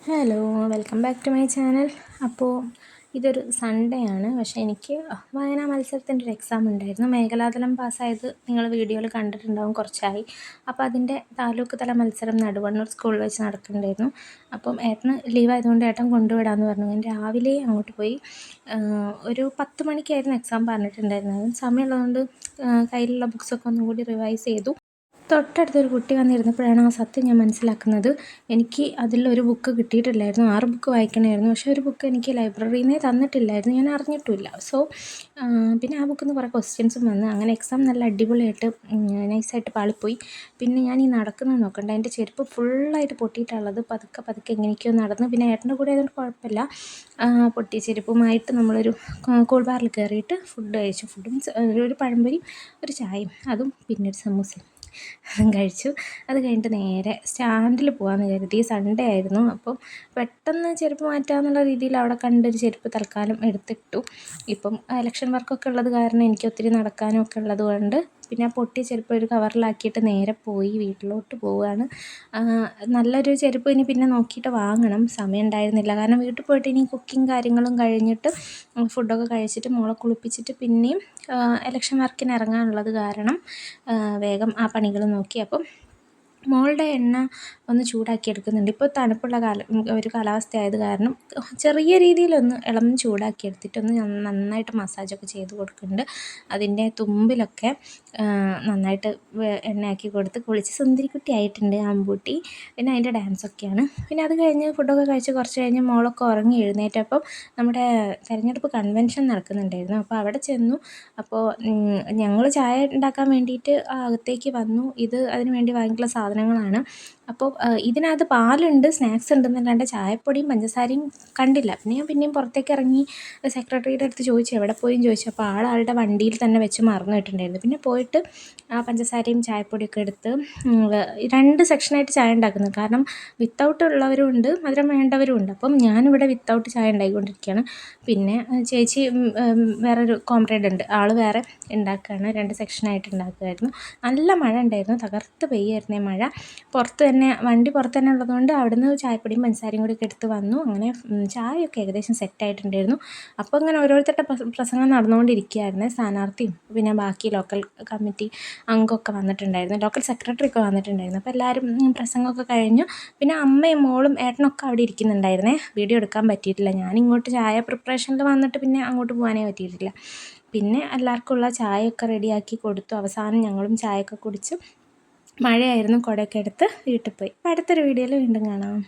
Hello, welcome back to my channel. അപ്പോൾ ഇതൊരു Sunday ആണ്. പക്ഷേ എനിക്ക് വായനാ മത്സരത്തിൻ്റെ ഒരു എക്സാം ഉണ്ടായിരുന്നു. മേഖലാതലം പാസ്സായത് നിങ്ങൾ വീഡിയോയിൽ കണ്ടിട്ടുണ്ടാവും കുറച്ചായി. അപ്പോൾ അതിൻ്റെ താലൂക്ക് തല മത്സരം നടുവണ്ണൂർ സ്കൂളിൽ വെച്ച് നടക്കുന്നുണ്ടായിരുന്നു. അപ്പം ഏട്ടന് ലീവായതുകൊണ്ട് ഏട്ടൻ കൊണ്ടുവിടാമെന്ന് പറഞ്ഞു. ഞാൻ രാവിലെ അങ്ങോട്ട് പോയി. ഒരു 10 മണിക്കായിരുന്നു എക്സാം പറഞ്ഞിട്ടുണ്ടായിരുന്നത്. സമയമുള്ളതുകൊണ്ട് കയ്യിലുള്ള ബുക്സൊക്കെ ഒന്നും കൂടി റിവൈസ് ചെയ്തു. തൊട്ടടുത്തൊരു കുട്ടി വന്നിരുന്നപ്പോഴാണ് ആ സത്യം ഞാൻ മനസ്സിലാക്കുന്നത്. എനിക്ക് അതിലൊരു ബുക്ക് കിട്ടിയിട്ടില്ലായിരുന്നു. 6 ബുക്ക് വായിക്കണമായിരുന്നു. പക്ഷേ ഒരു ബുക്ക് എനിക്ക് ലൈബ്രറിയിൽ നിന്നേ തന്നിട്ടില്ലായിരുന്നു. ഞാൻ അറിഞ്ഞിട്ടുമില്ല. പിന്നെ ആ ബുക്കിൽ നിന്ന് കുറേ ക്വസ്റ്റ്യൻസും വന്ന്. അങ്ങനെ എക്സാം നല്ല അടിപൊളിയായിട്ട് നൈസായിട്ട് പാളിപ്പോയി. പിന്നെ ഞാൻ ഈ നടക്കുന്നത് നോക്കണ്ട, എൻ്റെ ചെരുപ്പ് ഫുള്ളായിട്ട് പൊട്ടിയിട്ടുള്ളത്. പതുക്കെ എങ്ങനെയൊക്കെയോ നടന്ന്. പിന്നെ ഏട്ടൻ്റെ കൂടെ ആയതുകൊണ്ട് കുഴപ്പമില്ല. പൊട്ടിയ ചെരുപ്പുമായിട്ട് നമ്മളൊരു കൂൾ ബാറിൽ കയറിയിട്ട് ഫുഡ് കഴിച്ചു. ഫുഡും ഒരു പഴംപൊരി, ഒരു ചായയും, അതും പിന്നെ ഒരു സമൂസയും അതും കഴിച്ചു. അത് കഴിഞ്ഞിട്ട് നേരെ സ്റ്റാൻഡിൽ പോകാമെന്ന് കരുതി. സൺഡേ ആയിരുന്നു. അപ്പം പെട്ടെന്ന് ചെരുപ്പ് മാറ്റാമെന്നുള്ള രീതിയിൽ അവിടെ കണ്ടൊരു ചെരുപ്പ് തൽക്കാലം എടുത്തിട്ടു. ഇപ്പം ഇലക്ഷൻ വർക്കൊക്കെ ഉള്ളത് കാരണം എനിക്ക് ഒത്തിരി നടക്കാനും ഒക്കെ ഉള്ളത് കൊണ്ട് പിന്നെ ആ പൊട്ടിയ ചെരുപ്പ് ഒരു കവറിലാക്കിയിട്ട് നേരെ പോയി വീട്ടിലോട്ട് പോവുകയാണ്. നല്ലൊരു ചെരുപ്പ് ഇനി പിന്നെ നോക്കിയിട്ട് വാങ്ങണം. സമയം ഉണ്ടായിരുന്നില്ല. കാരണം വീട്ടിൽ പോയിട്ട് ഇനി കുക്കിങ് കാര്യങ്ങളും കഴിഞ്ഞിട്ട് ഫുഡൊക്കെ കഴിച്ചിട്ട് മോളെ കുളിപ്പിച്ചിട്ട് പിന്നെയും ഇലക്ഷൻ വർക്കിന് ഇറങ്ങാനുള്ളത് കാരണം വേഗം ആ പണികൾ നോക്കി. അപ്പം മോളുടെ എണ്ണ ഒന്ന് ചൂടാക്കി എടുക്കുന്നുണ്ട്. ഇപ്പോൾ തണുപ്പുള്ള ഒരു കാലാവസ്ഥയായത് കാരണം ചെറിയ രീതിയിലൊന്ന് ഇളം ചൂടാക്കി എടുത്തിട്ടൊന്ന് നന്നായിട്ട് മസാജൊക്കെ ചെയ്ത് കൊടുക്കുന്നുണ്ട്. അതിൻ്റെ തുമ്പിലൊക്കെ നന്നായിട്ട് എണ്ണയാക്കി കൊടുത്ത് കുളിച്ച് സുന്ദരിക്കുട്ടി ആയിട്ടുണ്ട് ആമ്പൂട്ടി. പിന്നെ അതിൻ്റെ ഡാൻസൊക്കെയാണ്. പിന്നെ അത് കഴിഞ്ഞ് ഫുഡൊക്കെ കഴിച്ച് കുറച്ച് കഴിഞ്ഞ് മോളൊക്കെ ഉറങ്ങി എഴുന്നേറ്റപ്പം നമ്മുടെ തെരഞ്ഞെടുപ്പ് കൺവെൻഷൻ നടക്കുന്നുണ്ടായിരുന്നു. അപ്പോൾ അവിടെ ചെന്നു. അപ്പോൾ ഞങ്ങൾ ചായ ഉണ്ടാക്കാൻ വേണ്ടിയിട്ട് അകത്തേക്ക് വന്നു. ഇത് അതിന് വേണ്ടി വാങ്ങിയിട്ടുള്ള സാധനങ്ങളാണ്. അപ്പോൾ ഇതിനകത്ത് പാലുണ്ട്, സ്നാക്സ് ഉണ്ടെന്നല്ലാണ്ട് ചായപ്പൊടിയും പഞ്ചസാരയും കണ്ടില്ല. പിന്നെ ഞാൻ പിന്നെയും പുറത്തേക്ക് ഇറങ്ങി സെക്രട്ടറിയുടെ അടുത്ത് ചോദിച്ചു, എവിടെ പോയും ചോദിച്ചു. അപ്പോൾ ആളുടെ വണ്ടിയിൽ തന്നെ വെച്ച് മറന്നു പോയിട്ടുണ്ടായിരുന്നു. പിന്നെ പോയിട്ട് ആ പഞ്ചസാരയും ചായപ്പൊടിയൊക്കെ എടുത്ത് 2 സെക്ഷനായിട്ട് ചായ ഉണ്ടാക്കുന്നത്. കാരണം വിത്തൗട്ട് ഉള്ളവരും ഉണ്ട്, മധുരം വേണ്ടവരും ഉണ്ട്. അപ്പം ഞാനിവിടെ വിത്തൗട്ട് ചായ ഉണ്ടാക്കിക്കൊണ്ടിരിക്കുകയാണ്. പിന്നെ ചേച്ചി വേറൊരു കോമ്രേഡ് ഉണ്ട്, ആൾ വേറെ ഉണ്ടാക്കുകയാണ്. 2 സെക്ഷനായിട്ട് ഉണ്ടാക്കുമായിരുന്നു. നല്ല മഴ ഉണ്ടായിരുന്നു, തകർത്ത് പെയ്യായിരുന്നേ മഴ. വണ്ടി പുറത്ത് തന്നെ ഉള്ളതുകൊണ്ട് അവിടുന്ന് ചായപ്പൊടിയും പഞ്ചസാരയും കൂടി ഒക്കെ എടുത്ത് വന്നു. അങ്ങനെ ചായയൊക്കെ ഏകദേശം സെറ്റായിട്ടുണ്ടായിരുന്നു. അപ്പോൾ ഇങ്ങനെ ഓരോരുത്തരുടെ പ്രസംഗം നടന്നുകൊണ്ടിരിക്കുകയായിരുന്നു. സ്ഥാനാർത്ഥിയും പിന്നെ ബാക്കി ലോക്കൽ കമ്മിറ്റി അംഗമൊക്കെ വന്നിട്ടുണ്ടായിരുന്നു, ലോക്കൽ സെക്രട്ടറി ഒക്കെ വന്നിട്ടുണ്ടായിരുന്നു. അപ്പോൾ എല്ലാവരും പ്രസംഗമൊക്കെ കഴിഞ്ഞു. പിന്നെ അമ്മയും മോളും ഏട്ടനൊക്കെ അവിടെ ഇരിക്കുന്നുണ്ടായിരുന്നേ. വീഡിയോ എടുക്കാൻ പറ്റിയിട്ടില്ല. ഞാനിങ്ങോട്ട് ചായ പ്രിപ്പറേഷനിൽ വന്നിട്ട് പിന്നെ അങ്ങോട്ട് പോകാനേ പറ്റിയിട്ടില്ല. പിന്നെ എല്ലാവർക്കും ഉള്ള ചായയൊക്കെ റെഡിയാക്കി കൊടുത്തു. അവസാനം ഞങ്ങളും ചായയൊക്കെ കുടിച്ചു. മഴയായിരുന്നു, കുടയൊക്കെ എടുത്ത് വീട്ടിൽ പോയി. അപ്പോൾ അടുത്തൊരു വീഡിയോയിൽ വീണ്ടും കാണാം.